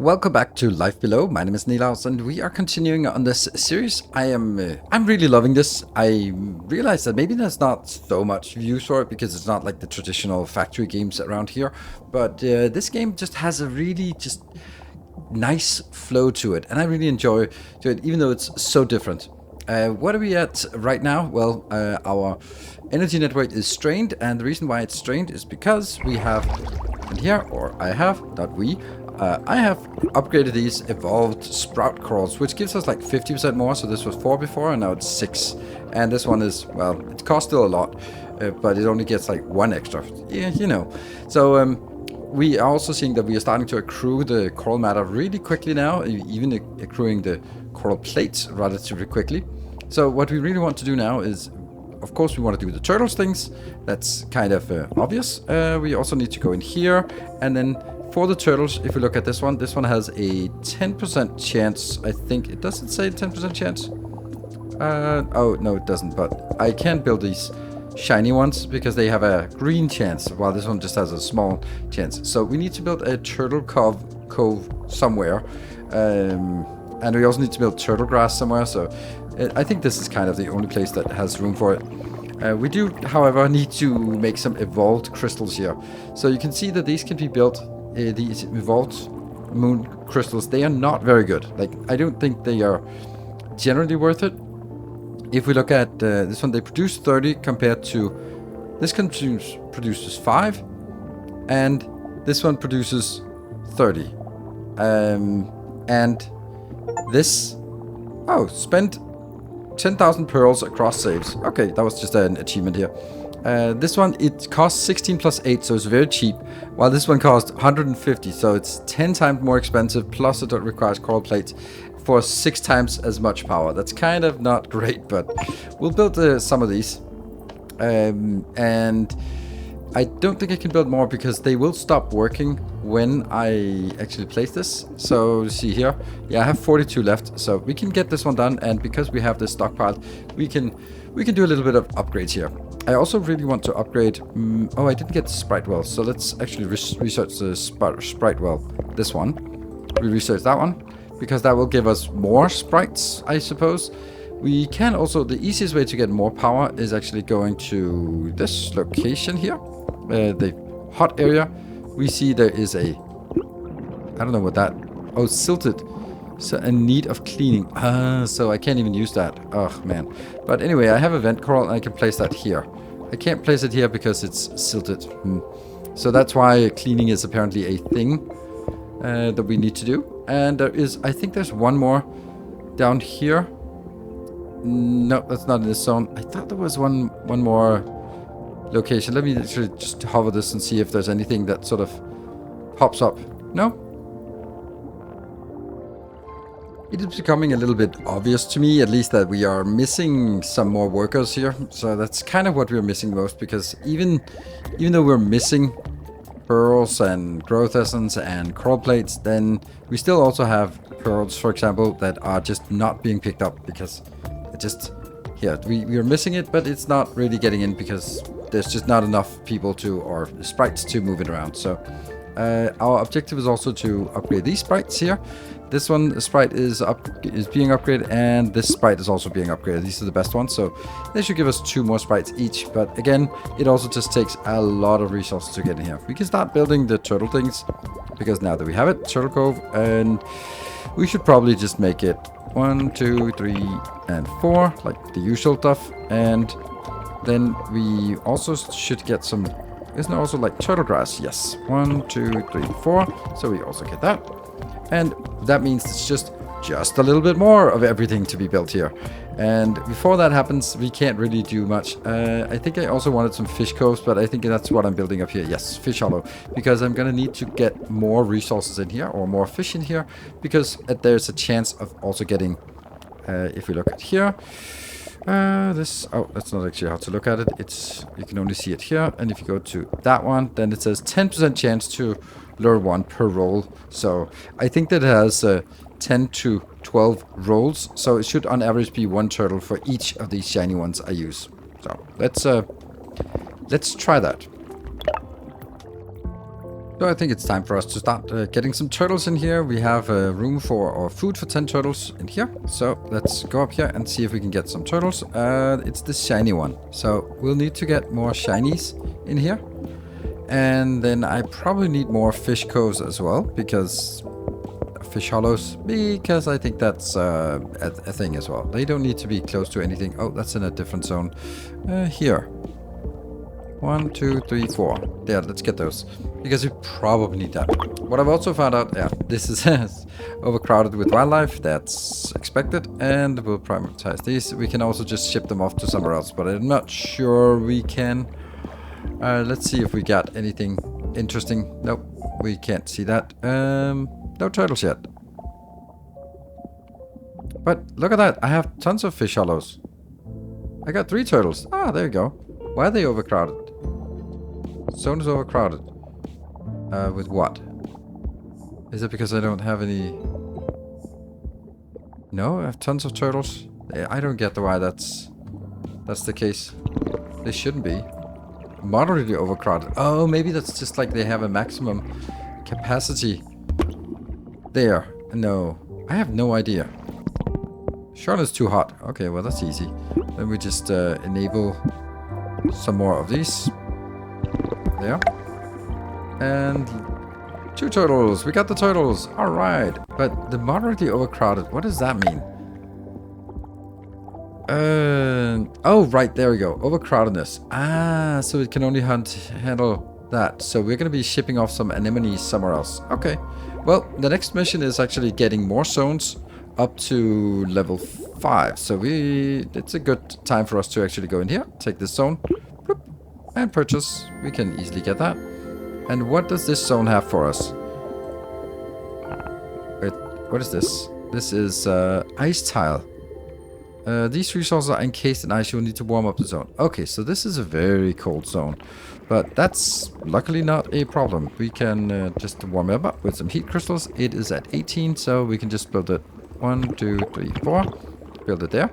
Welcome back to Life Below. My name is Nilaus, and we are continuing on this series. I'm really loving this. I realized that maybe there's not so much views for it because it's not like the traditional factory games around here. But this game just has a really just nice flow to it, and I really enjoy it, even though it's so different. What are we at right now? Well, our energy network is strained, and the reason why it's strained is because we have, and here, or I have, not we, I have upgraded these evolved sprout corals, which gives us like 50% more. So this was 4 before, and now it's 6. And this one is, well, it costs still a lot, but it only gets like 1 extra. Yeah, you know. So we are also seeing that we are starting to accrue the coral matter really quickly now, even accruing the coral plates relatively quickly. So what we really want to do now is, of course, we want to do the turtles things. That's kind of obvious. We also need to go in here, and then for the turtles, if we look at this one has a 10% chance. I think it doesn't say 10% chance. Oh, no, it doesn't. But I can build these shiny ones because they have a green chance, while this one just has a small chance. So we need to build a turtle cove somewhere. And we also need to build turtle grass somewhere. So I think this is kind of the only place that has room for it. We do, however, need to make some evolved crystals here. So you can see that these can be built. These evolved moon crystals, they are not very good. Like, I don't think they are generally worth it. If we look at this one, they produce 30 compared to this produces 5, and this one produces 30. And this, spent 10,000 pearls across saves. Okay, that was just an achievement here. This one, it costs 16 plus 8, so it's very cheap, while this one costs 150, so it's 10 times more expensive, plus it requires coral plates for 6 times as much power. That's kind of not great, but we'll build some of these. And I don't think I can build more because they will stop working when I actually place this. So see here, yeah, I have 42 left, so we can get this one done, and because we have this stockpiled, we can do a little bit of upgrades here. I also really want to upgrade. I didn't get the sprite well, so let's actually research the sprite well. This one, we research that one because that will give us more sprites, I suppose. We can also, the easiest way to get more power is actually going to this location here, the hot area. We see there is a, I don't know what that, silted. So in need of cleaning. So I can't even use that. Oh, man. But anyway, I have a vent coral and I can place that here. I can't place it here because it's silted. So that's why cleaning is apparently a thing that we need to do. And there is, I think there's one more down here. No, that's not in this zone. I thought there was one more location. Let me actually just hover this and see if there's anything that sort of pops up. No? It is becoming a little bit obvious to me, at least, that we are missing some more workers here. So that's kind of what we're missing most, because even though we're missing pearls and growth essence and coral plates, then we still also have pearls, for example, that are just not being picked up because it just, here, we are missing it, but it's not really getting in because there's just not enough people or sprites to move it around. So our objective is also to upgrade these sprites here. This one, the sprite is being upgraded, and this sprite is also being upgraded. These are the best ones, so they should give us 2 more sprites each. But again, it also just takes a lot of resources to get in here. We can start building the turtle things, because now that we have it, turtle cove, and we should probably just make it 1, 2, 3, and 4, like the usual stuff. And then we also should get some, isn't there also like turtle grass? Yes, 1, 2, 3, 4. So we also get that. And that means it's just a little bit more of everything to be built here. And before that happens, we can't really do much. I think I also wanted some fish coves, but I think that's what I'm building up here. Yes, fish hollow, because I'm gonna need to get more resources in here, or more fish in here, because there's a chance of also getting, if we look at here, that's not actually how to look at it. You can only see it here, and if you go to that one, then it says 10% chance to lure 1 per roll. So I think that it has 10 to 12 rolls, so it should on average be 1 turtle for each of these shiny ones I use. So let's try that. So I think it's time for us to start getting some turtles in here. We have room for or food for 10 turtles in here. So let's go up here and see if we can get some turtles. It's the shiny one. So we'll need to get more shinies in here. And then I probably need more fish coves as well, because fish hollows, because I think that's a thing as well. They don't need to be close to anything. Oh, that's in a different zone. Here. 1, 2, 3, 4. There, let's get those. Because we probably need that. What I've also found out, yeah, this is overcrowded with wildlife. That's expected. And we'll prioritize these. We can also just ship them off to somewhere else, but I'm not sure we can. Let's see if we got anything interesting. Nope, we can't see that. No turtles yet. But look at that. I have tons of fish hollows. I got 3 turtles. Ah, there you go. Why are they overcrowded? Zone is overcrowded. With what? Is it because I don't have any... No, I have tons of turtles. I don't get why that's the case. They shouldn't be. Moderately overcrowded. Oh, maybe that's just like they have a maximum capacity. There. No. I have no idea. Charlotte's too hot. Okay, well that's easy. Then we just enable some more of these. There. And 2 turtles. We got the turtles. Alright. But the moderately overcrowded, what does that mean? Oh, right. There we go. Overcrowdedness. Ah, so it can only handle that. So we're going to be shipping off some anemones somewhere else. Okay. Well, the next mission is actually getting more zones up to level 5. So it's a good time for us to actually go in here, take this zone, whoop, and purchase. We can easily get that. And what does this zone have for us? Wait, what is this? This is ice tile. These resources are encased in ice. You'll need to warm up the zone. Okay, so this is a very cold zone. But that's luckily not a problem. We can just warm it up with some heat crystals. It is at 18, so we can just build it. 1, 2, 3, 4. Build it there.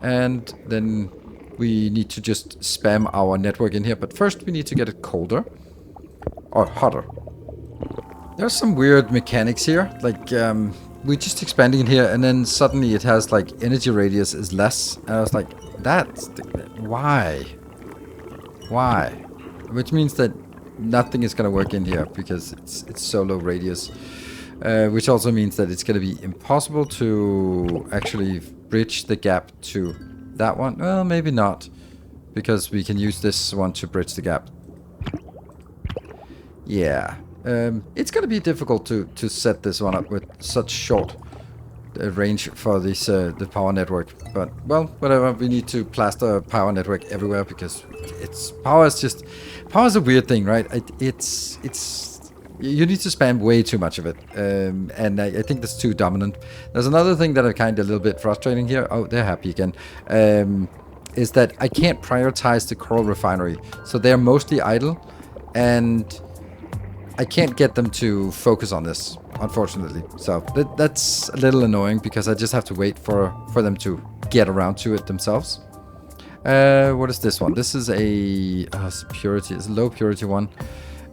And then we need to just spam our network in here. But first we need to get it colder. Or hotter. There's some weird mechanics here. Like, we're just expanding in here, and then suddenly it has, like, energy radius is less. And I was like, why? Why? Which means that nothing is going to work in here, because it's so low radius. Which also means that it's going to be impossible to actually bridge the gap to that one. Well, maybe not, because we can use this one to bridge the gap. Yeah. It's going to be difficult to set this one up with such short range for this the power network. But, well, whatever. We need to plaster power network everywhere, because power is a weird thing, right? You need to spam way too much of it. And I think that's too dominant. There's another thing that I kind of a little bit frustrating here. Oh, they're happy again. Is that I can't prioritize the coral refinery. So they're mostly idle. And I can't get them to focus on this, unfortunately. So that's a little annoying, because I just have to wait for them to get around to it themselves. What is this one? This is a purity. It's a low purity one.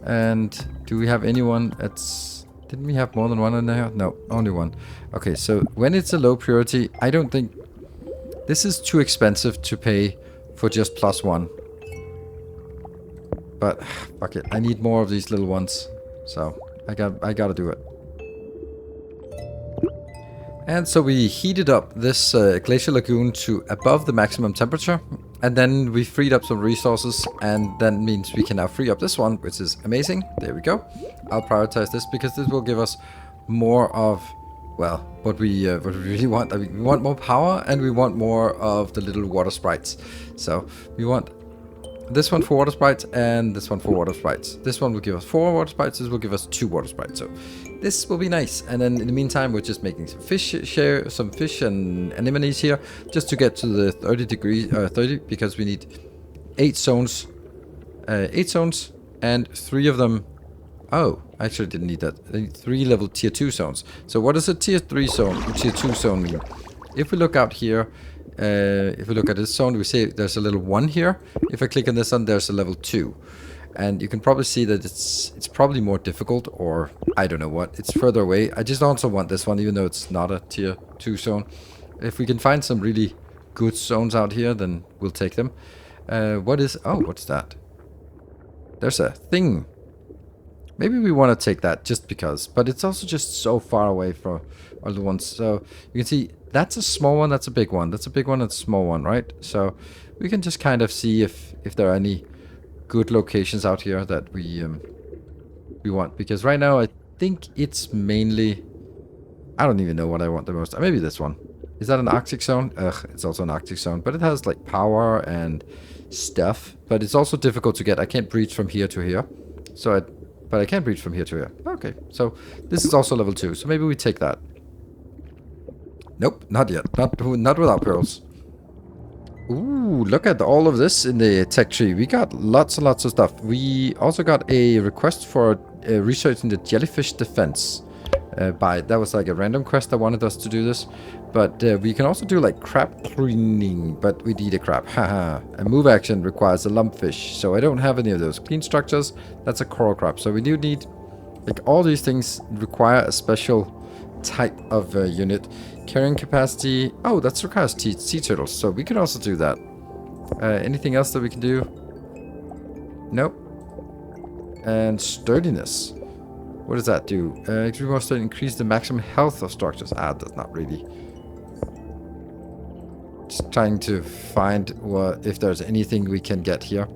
And do we have anyone that's... Didn't we have more than one in there? No, only one. Okay, so when it's a low purity, I don't think... This is too expensive to pay for just +1. But, fuck it. I need more of these little ones. So, I gotta do it. And so we heated up this glacial lagoon to above the maximum temperature. And then we freed up some resources. And that means we can now free up this one, which is amazing. There we go. I'll prioritize this, because this will give us more of, well, what we really want. I mean, we want more power, and we want more of the little water sprites. So, we want... this one for water sprites, and this one for water sprites. This one will give us 4 water sprites. This will give us 2 water sprites. So this will be nice. And then in the meantime, we're just making some fish and anemones here, just to get to the 30, because we need 8 zones. 8 zones, and 3 of them. Oh, I actually didn't need that. I need 3 level tier 2 zones. So what does a tier 3 zone, tier 2 zone mean? If we look out here. If we look at this zone, we see there's a little 1 here. If I click on this one, there's a level 2. And you can probably see that it's probably more difficult, or I don't know what. It's further away. I just also want this one, even though it's not a tier 2 zone. If we can find some really good zones out here, then we'll take them. What is... Oh, what's that? There's a thing. Maybe we want to take that just because. But it's also just so far away from other ones. So you can see that's a small one, that's a big one. That's a big one, that's a small one, right? So we can just kind of see if there are any good locations out here that we want. Because right now I think it's mainly... I don't even know what I want the most. Maybe this one. Is that an Arctic zone? Ugh, it's also an Arctic zone. But it has like power and stuff. But it's also difficult to get. I can't breach from here to here. But I can breach from here to here. Okay, so this is also level 2. So maybe we take that. Nope, not yet. Not without pearls. Ooh, look at all of this in the tech tree. We got lots and lots of stuff. We also got a request for researching the jellyfish defense. That was like a random quest that wanted us to do this. But we can also do like crab cleaning, but we need a crab. Haha. A move action requires a lumpfish, so I don't have any of those. Clean structures, that's a coral crab. So we do need, like, all these things require a special type of unit. Carrying capacity, oh, that requires sea turtles, so we can also do that. Anything else that we can do? Nope. And sturdiness. What does that do? Increase the maximum health of structures. Ah, that's not really. Just trying to find if there's anything we can get here.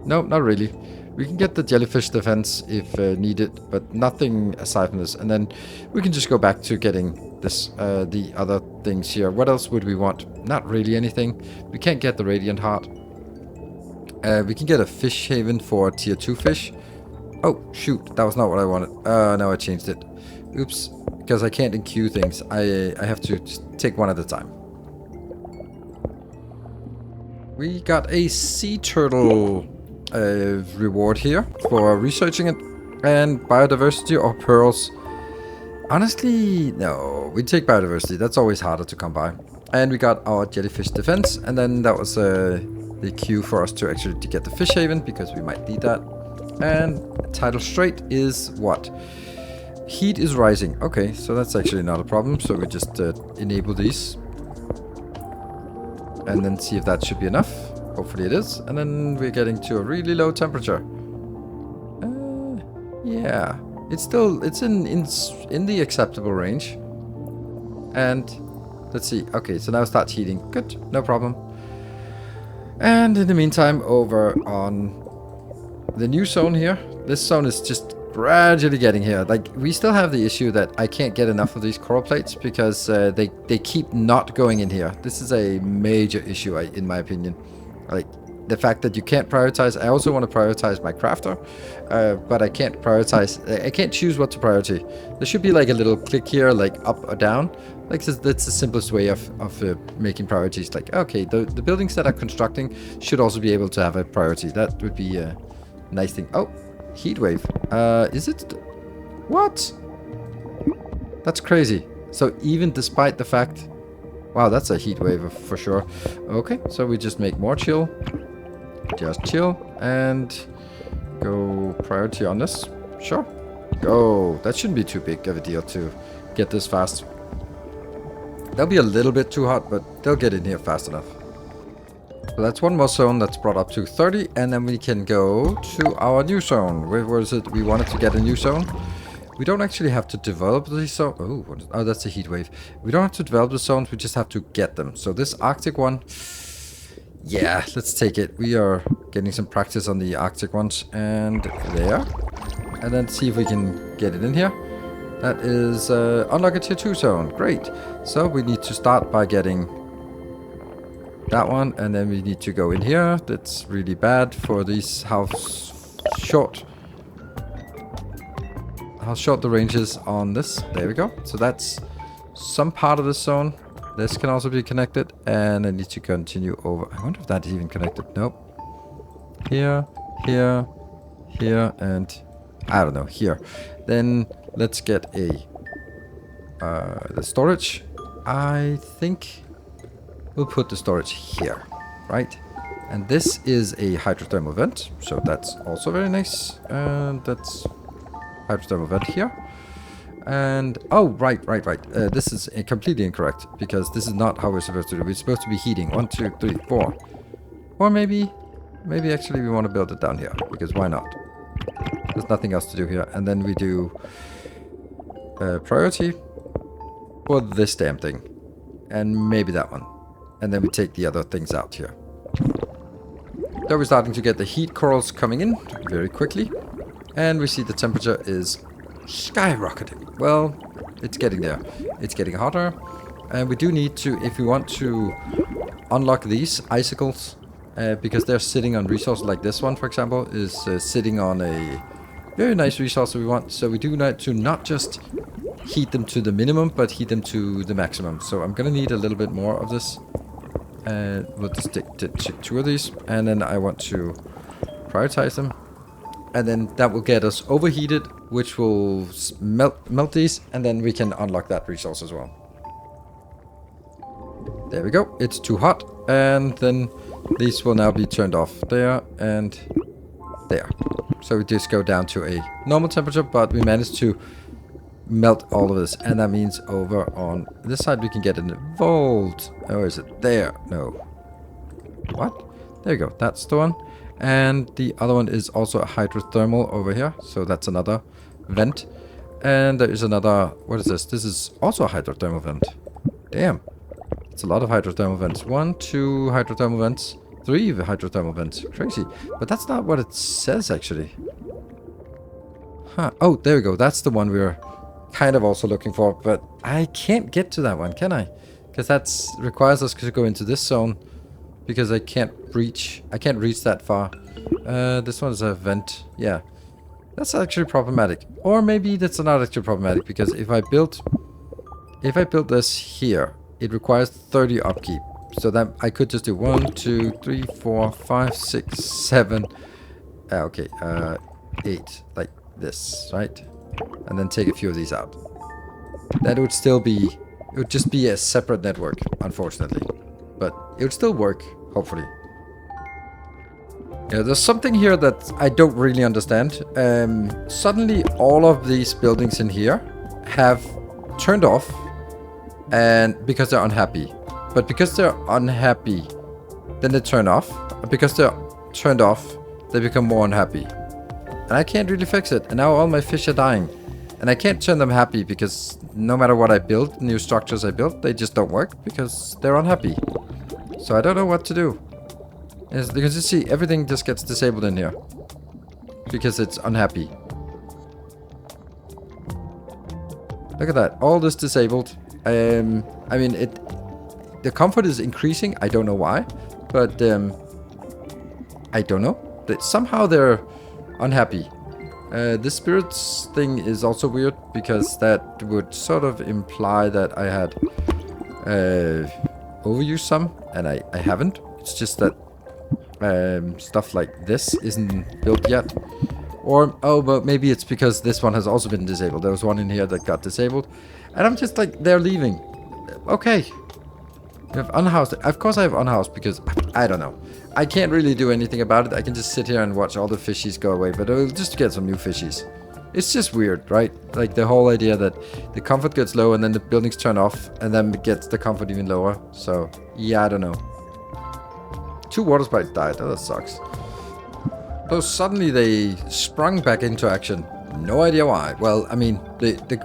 No, not really. We can get the jellyfish defense if needed, but nothing aside from this. And then we can just go back to getting this, the other things here. What else would we want? Not really anything. We can't get the radiant heart. We can get a fish haven for tier 2 fish. Oh, shoot. That was not what I wanted. No, I changed it. Oops. Because I can't enqueue things. I have to just take one at a time. We got a sea turtle reward here for researching it. And biodiversity or pearls. Honestly, no. We take biodiversity. That's always harder to come by. And we got our jellyfish defense. And then that was the cue for us to actually get the fish haven, because we might need that. And tidal strait is what? Heat is rising. Okay, so that's actually not a problem. So we just enable these. And then see if that should be enough. Hopefully it is. And then we're getting to a really low temperature. Yeah. It's in the acceptable range. And let's see. Okay, so now it starts heating. Good, no problem. And in the meantime, over on the new zone here, this zone is just gradually getting here. Like, we still have the issue that I can't get enough of these coral plates because they keep not going in here. This is a major issue, in my opinion. Like, the fact that you can't prioritize. I also want to prioritize my crafter, but I can't prioritize. I can't choose what to priority. There should be like a little click here, like up or down. Like, that's the simplest way of making priorities. Like, okay, the buildings that are constructing should also be able to have a priority. That would be a nice thing. Oh, heat wave. Is it? What? That's crazy. So even despite the fact, wow, that's a heat wave for sure. Okay, so we just make more chill. Just chill and go priority on this. Sure. Go. That shouldn't be too big of a deal to get this fast. They'll be a little bit too hot, but they'll get in here fast enough. So that's one more zone that's brought up to 30, and then we can go to our new zone. Where was it? We wanted to get a new zone. We don't actually have to develop these zones. Oh, that's a heat wave. We don't have to develop the zones, we just have to get them. So this Arctic one, yeah, let's take it. We are getting some practice on the Arctic ones. And there. And then see if we can get it in here. That is unlock a tier 2 zone. Great. So we need to start by getting that one. And then we need to go in here. That's really bad for these how short the range is on this. There we go. So that's some part of the zone. This can also be connected. And I need to continue over. I wonder if that's even connected. Nope. Here, here, here, and I don't know, here. Then let's get the storage. I think we'll put the storage here, right? And this is a hydrothermal vent, so that's also very nice. And that's hydrothermal vent here. And, oh, right. This is completely incorrect, because this is not how we're supposed to do it. We're supposed to be heating. 1, 2, 3, 4. Or maybe actually we want to build it down here, because why not? There's nothing else to do here. And then we do priority for this damn thing. And maybe that one. And then we take the other things out here. So we're starting to get the heat corals coming in very quickly. And we see the temperature is skyrocketing. Well, it's getting there. It's getting hotter. And we do need to, if we want to unlock these icicles, because they're sitting on resources like this one, for example, is sitting on a very nice resource that we want. So we do need to not just heat them to the minimum, but heat them to the maximum. So I'm going to need a little bit more of this. We'll just take 2 of these, and then I want to prioritize them, and then that will get us overheated, which will melt these, and then we can unlock that resource as well. There we go. It's too hot, and then these will now be turned off there and there. So we just go down to a normal temperature, but we managed to melt all of this, and that means over on this side we can get an evolved. Oh, is it there? No. What? There you go. That's the one. And the other one is also a hydrothermal over here. So that's another vent. And there is another. What is this? This is also a hydrothermal vent. Damn. It's a lot of hydrothermal vents. 1, 2 hydrothermal vents. 3 hydrothermal vents. Crazy. But that's not what it says actually. Huh. Oh, there we go. That's the one we're kind of also looking for, but I can't get to that one, can I? Because that requires us to go into this zone, because I can't reach that far. This one is a vent. Yeah, that's actually problematic. Or maybe that's not actually problematic, because if I built this here, it requires 30 upkeep. So that I could just do 1, 2, 3, 4, 5, 6, 7. Okay, 8, like this, right? And then take a few of these out. That would still be, it would just be a separate network, unfortunately. But it would still work, hopefully. Yeah, there's something here that I don't really understand. Suddenly all of these buildings in here have turned off, and because they're unhappy. But because they're unhappy, then they turn off. And because they're turned off, they become more unhappy. And I can't really fix it. And now all my fish are dying. And I can't turn them happy, because no matter what I build, new structures I build, they just don't work because they're unhappy. So I don't know what to do. As you can see, everything just gets disabled in here because it's unhappy. Look at that. All this disabled. I mean, the comfort is increasing. I don't know why. But I don't know. Somehow they're unhappy. The spirits thing is also weird, because that would sort of imply that I had overused some, and I haven't. It's just that stuff like this isn't built yet. Or, oh, but maybe it's because this one has also been disabled. There was one in here that got disabled, and I'm just like, they're leaving. Okay. You have unhoused. Of course I have unhoused, because I don't know. I can't really do anything about it. I can just sit here and watch all the fishies go away, but I'll just get some new fishies. It's just weird, right? Like the whole idea that the comfort gets low and then the buildings turn off, and then it gets the comfort even lower. So, yeah, I don't know. 2 water sprites died. Oh, that sucks. So suddenly they sprung back into action. No idea why. Well, I mean, the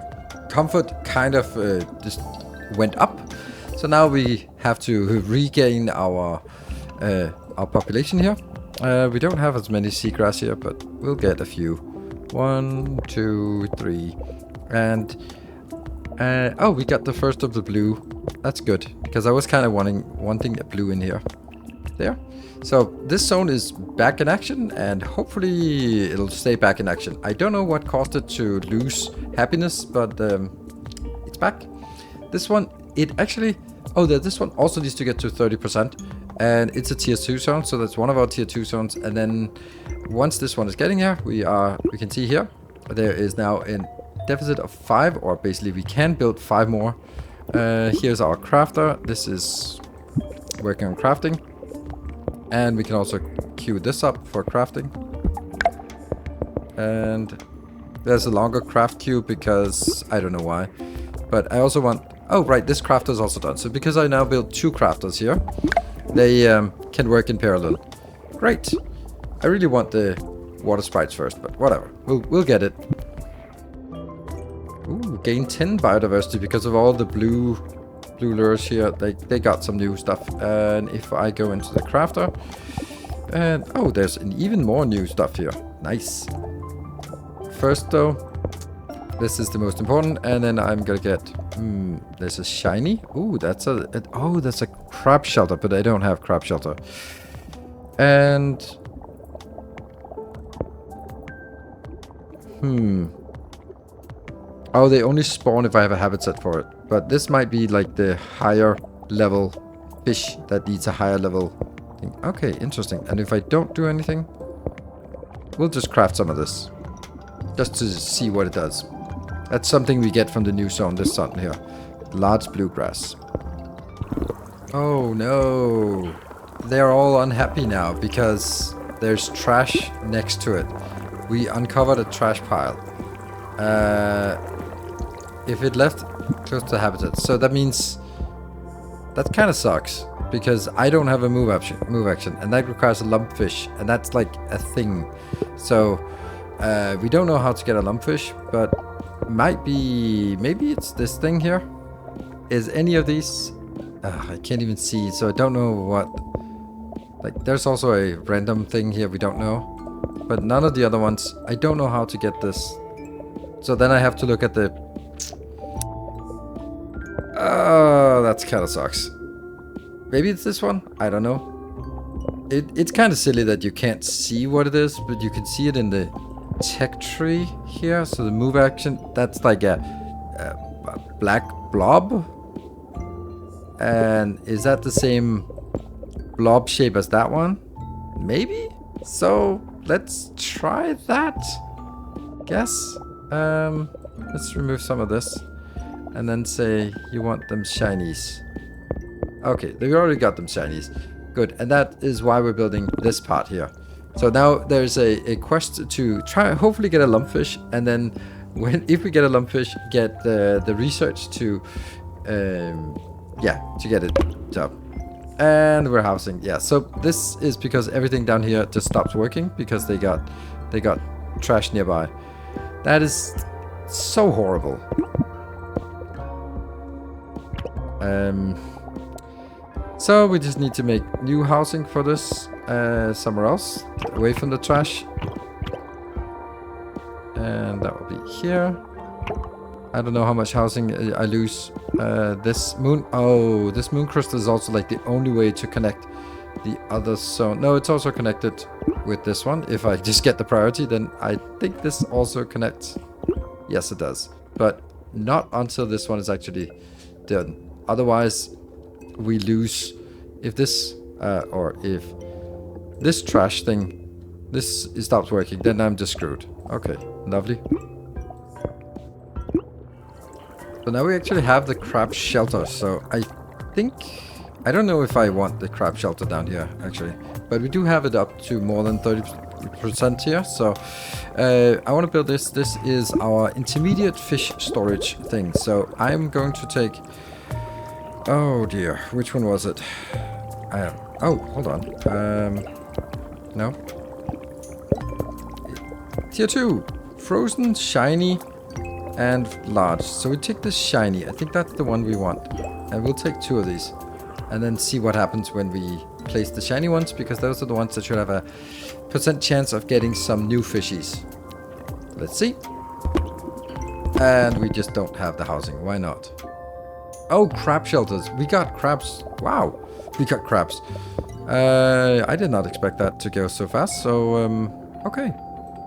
comfort kind of just went up. So now we have to regain our population here. We don't have as many seagrass here, but we'll get a few. 1, 2, 3, and oh, we got the first of the blue. That's good, because I was kind of wanting a blue in here. There. So this zone is back in action, and hopefully it'll stay back in action. I don't know what caused it to lose happiness, but it's back. This one, it actually... Oh, this one also needs to get to 30%. And it's a tier 2 zone, so that's one of our tier 2 zones. And then once this one is getting here, we can see here, there is now a deficit of 5, or basically we can build 5 more. Here's our crafter. This is working on crafting. And we can also queue this up for crafting. And there's a longer craft queue because I don't know why. But I also want... Oh, right, this crafter is also done. So because I now built 2 crafters here, they can work in parallel. Great. I really want the water sprites first, but whatever. We'll get it. Ooh, gain 10 biodiversity because of all the blue lures here. They got some new stuff. And if I go into the crafter... And, oh, there's even more new stuff here. Nice. First, though, this is the most important. And then I'm gonna get... there's a shiny. Ooh, that's that's a crab shelter, but I don't have crab shelter. And... Oh, they only spawn if I have a habitat for it. But this might be like the higher level fish that needs a higher level thing. Okay, interesting. And if I don't do anything, we'll just craft some of this. Just to see what it does. That's something we get from the new zone, this zone here. Large bluegrass. Oh no. They're all unhappy now because there's trash next to it. We uncovered a trash pile. If it left close to the habitat. So that means that kind of sucks because I don't have a move action and that requires a lumpfish and that's like a thing. So we don't know how to get a lumpfish, but maybe it's this thing here. Is any of these? I can't even see, so I don't know what. Like there's also a random thing here we don't know, but none of the other ones. I don't know how to get this. So then I have to look at the... Oh, that kind of sucks. Maybe it's this one? I don't know. It's kind of silly that you can't see what it is, but you can see it in the tech tree here. So the move action, that's like a black blob. And is that the same blob shape as that one? Maybe? So let's try that. Guess. Let's remove some of this. And then say you want them shinies. Okay, they already got them shinies. Good, and that is why we're building this part here. So now there's a quest to try, hopefully get a lumpfish, and then if we get a lumpfish, get the research to, to get it up. And we're housing, yeah. So this is because everything down here just stops working because they got trash nearby. That is so horrible. So we just need to make new housing for this somewhere else, away from the trash. And that will be here. I don't know how much housing I lose. This moon crystal is also like the only way to connect the other zone. No, it's also connected with this one. If I just get the priority, then I think this also connects. Yes, it does. But not until this one is actually done. Otherwise, we lose. If this, or if this trash thing, this stops working, then I'm just screwed. Okay, lovely. So now we actually have the crab shelter. So I think, I don't know if I want the crab shelter down here, actually. But we do have it up to more than 30% here. So I want to build this. This is our intermediate fish storage thing. So I'm going to take... Oh dear, which one was it? Oh, hold on. No. Tier 2. Frozen, shiny, and large. So we take the shiny. I think that's the one we want. And we'll take 2 of these. And then see what happens when we place the shiny ones. Because those are the ones that should have a % chance of getting some new fishies. Let's see. And we just don't have the housing. Why not? Oh, crab shelters. We got crabs. Wow. We got crabs. I did not expect that to go so fast. So, okay.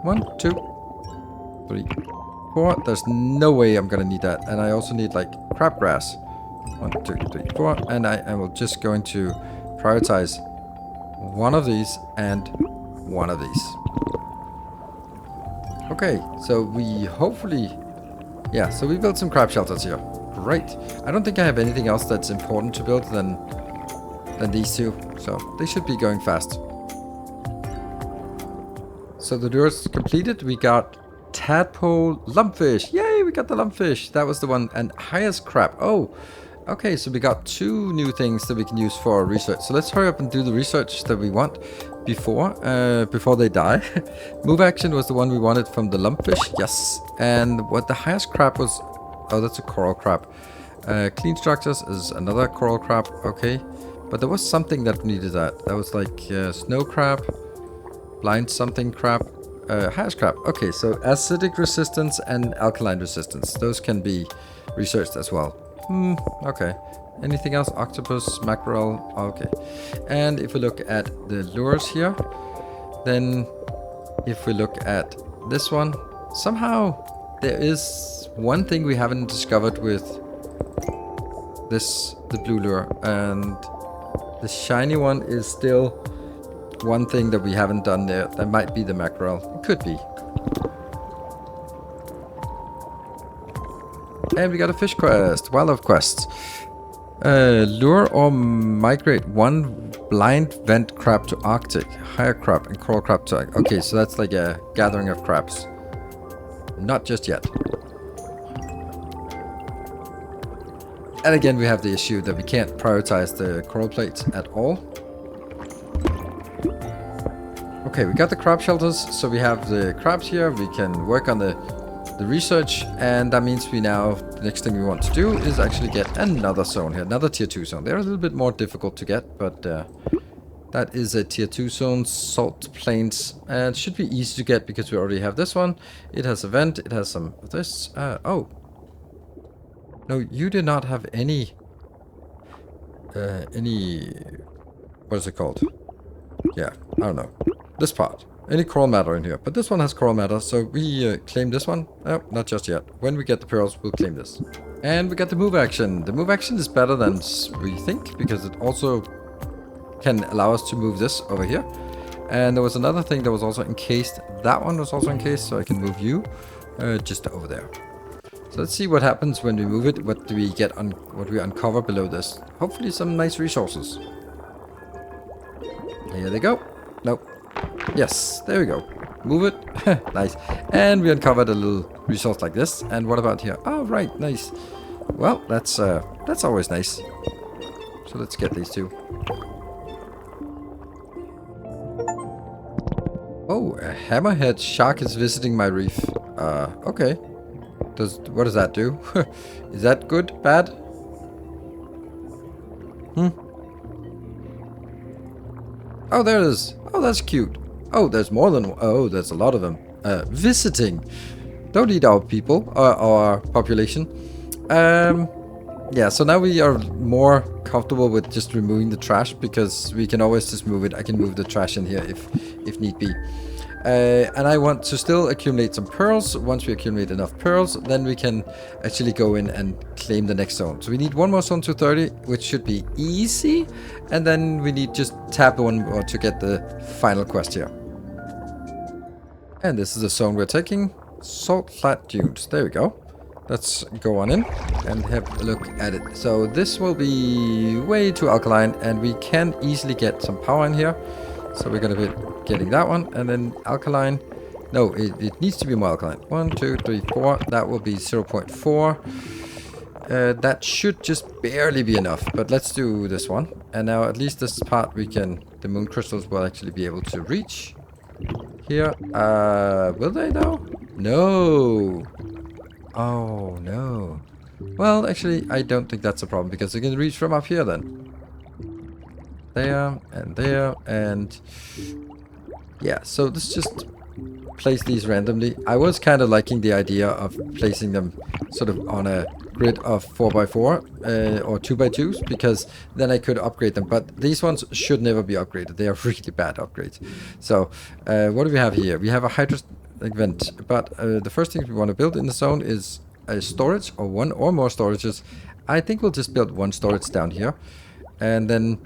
1, 2, 3, 4. There's no way I'm going to need that. And I also need, like, crabgrass. 1, 2, 3, 4. And I will just going to prioritize one of these and one of these. Okay. So we hopefully... Yeah, so we built some crab shelters here. Great. I don't think I have anything else that's important to build than than these two. So they should be going fast. So the lure's completed. We got tadpole, lumpfish. Yay, we got the lumpfish. That was the one. And highest crab. Oh, okay. So we got 2 new things that we can use for research. So let's hurry up and do the research that we want before they die. Move action was the one we wanted from the lumpfish. Yes. And what the highest crab was... Oh, that's a coral crab. Clean structures is another coral crab. Okay. But there was something that needed that. That was like snow crab. Blind something crab. Highest crab. Okay, so acidic resistance and alkaline resistance. Those can be researched as well. Okay. Anything else? Octopus, mackerel. Okay. And if we look at the lures here, then if we look at this one, somehow there is one thing we haven't discovered with this, the blue lure, and the shiny one is still one thing that we haven't done there. That might be the mackerel. It could be. And we got a fish quest, wildlife quest. Lure or migrate 1 blind vent crab to Arctic, higher crab and coral crab to... Okay, so that's like a gathering of crabs. Not just yet. And again, we have the issue that we can't prioritize the coral plates at all. Okay, we got the crab shelters, so we have the crabs here. We can work on the research, and that means we now, the next thing we want to do is actually get another zone here, another tier 2 zone. They're a little bit more difficult to get, but that is a tier 2 zone, salt plains, and it should be easy to get because we already have this one. It has a vent, it has some of this. Oh. No, you did not have any, what is it called? Yeah, I don't know. This part. Any coral matter in here. But this one has coral matter, so we claim this one. Oh, not just yet. When we get the pearls, we'll claim this. And we got the move action. The move action is better than we think, because it also can allow us to move this over here. And there was another thing that was also encased. That one was also encased, so I can move you just over there. So let's see what happens when we move it. What do we get on? What we uncover below this? Hopefully some nice resources. Here they go. Nope. Yes, there we go. Move it. Nice. And we uncovered a little resource like this. And what about here? Oh, right. Nice. Well, that's always nice. So let's get these 2. Oh, a hammerhead shark is visiting my reef. Okay. What does that do? Is that good? Bad? Oh, there it is. Oh, that's cute. Oh, there's more than... Oh, there's a lot of them. Visiting. Don't eat our people. Our population. Yeah, so now we are more comfortable with just removing the trash, because we can always just move it. I can move the trash in here if need be. And I want to still accumulate some pearls. Once we accumulate enough pearls, then we can actually go in and claim the next zone. So we need 1 more zone to 30, which should be easy. And then we need just tap 1 more to get the final quest here. And this is the zone we're taking. Salt flat dunes. There we go. Let's go on in and have a look at it. So this will be way too alkaline, and we can easily get some power in here. So we're going to be getting that one, and then alkaline. No, it needs to be more alkaline. 1, 2, 3, 4. That will be 0.4. That should just barely be enough, but let's do this one. And now at least this part we can, the moon crystals will actually be able to reach here. Will they though? No. Oh no. Well, actually, I don't think that's a problem, because they can reach from up here then. There and yeah, so let's just place these randomly. I was kind of liking the idea of placing them sort of on a grid of 4x4 or 2x2s, because then I could upgrade them, but these ones should never be upgraded. They are really bad upgrades. So what do we have here? We have a hydro vent, but the first thing we want to build in the zone is a storage, or 1 or more storages. I think we'll just build 1 storage down here, and then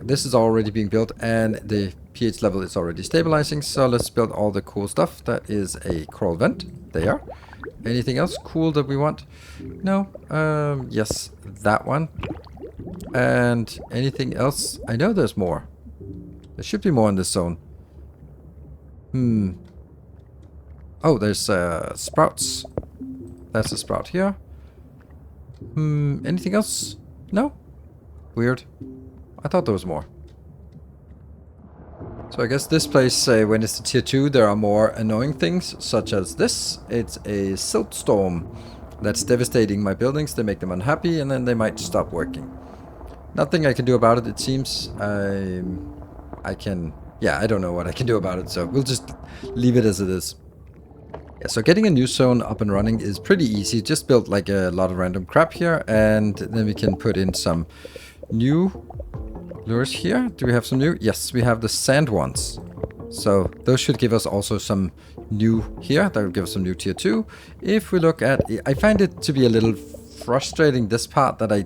this is already being built, and the pH level is already stabilizing. So let's build all the cool stuff. That is a coral vent there. Anything else cool that we want? No. Yes, that one. And anything else? I know there's more. There should be more in this zone. Oh, there's sprouts. That's a sprout here. Anything else? No? Weird. I thought there was more. So I guess this place, when it's the tier 2, there are more annoying things, such as this. It's a silt storm that's devastating my buildings. They make them unhappy, and then they might stop working. Nothing I can do about it, it seems. I can... Yeah, I don't know what I can do about it, so we'll just leave it as it is. Yeah, so getting a new zone up and running is pretty easy. Just build like a lot of random crap here, and then we can put in some new lures here. Do we have some new? Yes, we have the sand ones. So those should give us also some new here. That will give us some new tier 2. If we look at... I find it to be a little frustrating, this part, that I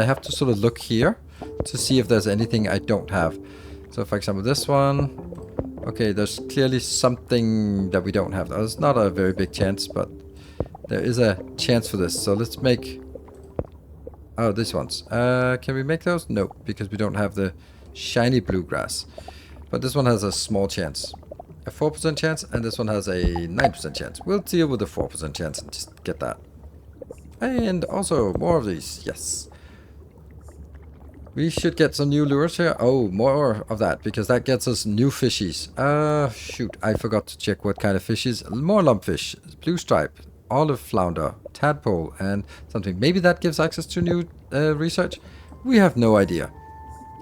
have to sort of look here to see if there's anything I don't have. So for example, this one... Okay, there's clearly something that we don't have. There's not a very big chance, but there is a chance for this. So let's make... Oh, these ones. Can we make those? No, because we don't have the shiny bluegrass. But this one has a small chance. A 4% chance, and this one has a 9% chance. We'll deal with the 4% chance and just get that. And also, more of these. Yes. We should get some new lures here. Oh, more of that, because that gets us new fishies. Shoot, I forgot to check what kind of fishies. More lumpfish, blue stripe, olive flounder, tadpole, and something. Maybe that gives access to new research? We have no idea.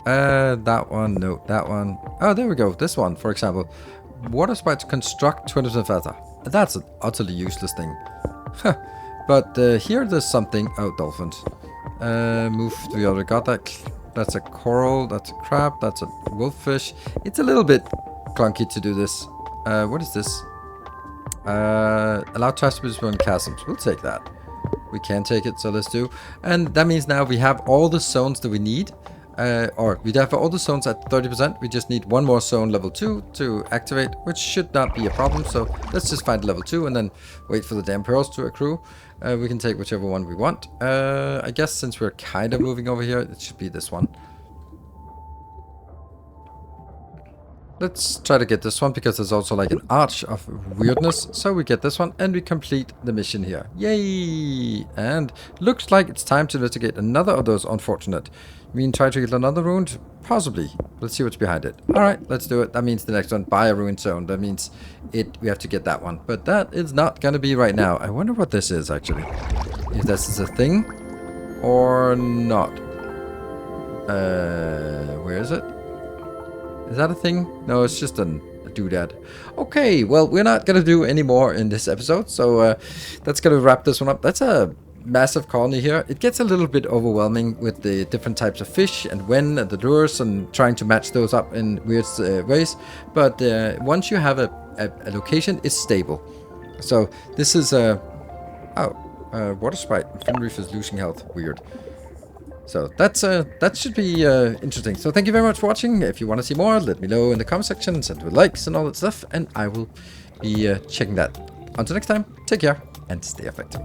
That one, no, that one. Oh, there we go. This one, for example. Water sprites construct 20% faster. That's an utterly useless thing. But here there's something. Oh, dolphins. Move, we already got that. That's a coral, that's a crab, that's a wolffish. It's a little bit clunky to do this. What is this? Allow trash to be destroyed in chasms. We'll take that. We can take it, so let's do. And that means now we have all the zones that we need. Or we have all the zones at 30%. We just need one more zone level 2 to activate, which should not be a problem. So let's just find level 2 and then wait for the damn pearls to accrue. We can take whichever one we want. I guess since we're kind of moving over here, it should be this one. Let's try to get this one, because there's also like an arch of weirdness. So we get this one and we complete the mission here. Yay! And looks like it's time to investigate another of those unfortunate. I mean, try to get another ruined? Possibly. Let's see what's behind it. Alright, let's do it. That means the next one, buy a ruined zone. That means we have to get that one. But that is not going to be right now. I wonder what this is, actually. If this is a thing or not. Where is it? Is that a thing? No, it's just a doodad. Okay, well, we're not going to do any more in this episode. So that's going to wrap this one up. That's a massive colony here. It gets a little bit overwhelming with the different types of fish and when and the lures and trying to match those up in weird ways. But once you have a location, it's stable. So this is a... water sprite. Fin reef is losing health. Weird. So that should be interesting. So thank you very much for watching. If you want to see more, let me know in the comment section, send me likes and all that stuff, and I will be checking that. Until next time, take care and stay effective.